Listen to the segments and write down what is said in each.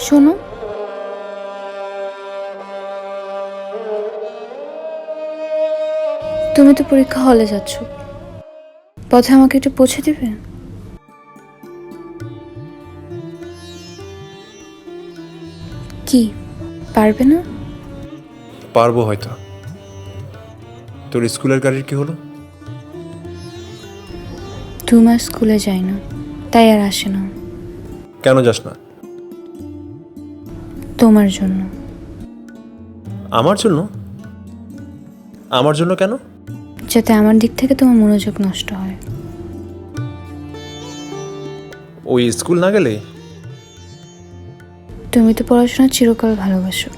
শোনো, তুমি তো পরীক্ষা হলে যাচ্ছ, পথে আমাকে একটু পৌঁছে দিবে? কি পারবে না? পারবো হয়তো। তোর স্কুলের গাড়ির কি হলো? 2 মাস স্কুলে যায় না, তাই আর আসে না। কেন যাস না? তোমার জন্য। আমার জন্য? আমার জন্য কেন? যাতে আমার দিক থেকে তোমার মনোযোগ নষ্ট হয়। ওই স্কুল না গেলে? তুমি তো পড়াশোনা চিরকাল ভালোবাসো,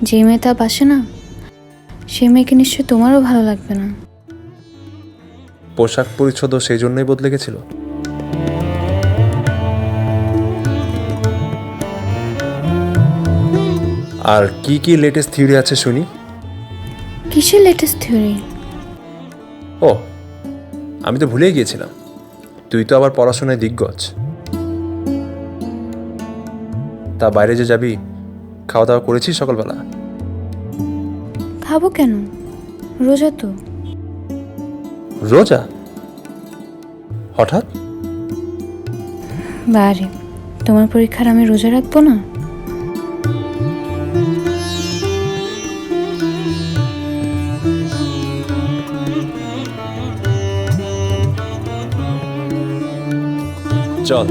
যে মেয়ে তা বাসে না, সেই মেয়েকে নিশ্চয়ই তোমারও ভালো লাগবে না। পোশাক পরিচ্ছদও সেই জন্যই বদলে গেছিল। আর কি কি লেটেস্ট থিওরি আছে শুনি? কিসের লেটেস্ট থিওরি? ও, আমি তো ভুলেই গিয়েছিলাম, তুই তো আবার পড়াশোনায় দিগ্গজ। তা বাইরে যে যাবি, খাওয়া দাওয়া করেছিস সকালবেলা? খাবো কেন, রোজা তো। রোজা? হঠাৎ? বারে, তোমার পরীক্ষার আমি রোজা রাখবো না? চল।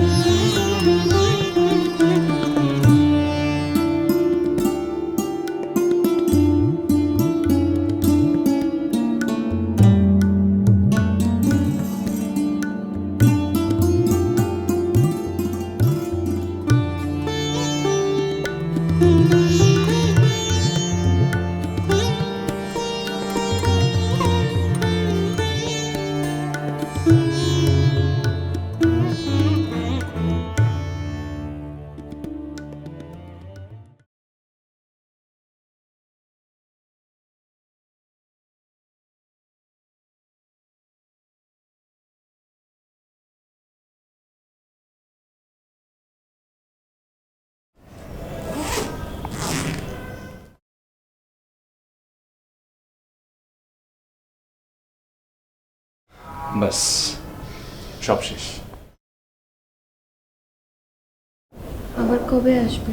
ব্যাস, সব শেষ। আবার কবে আসবে?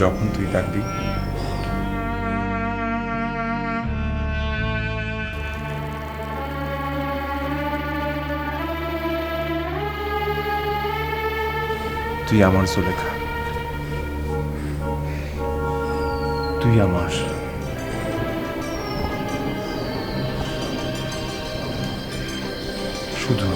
যখন তুই ডাকবি। তুই আমার জুলেখা, তুই আমার। শুধু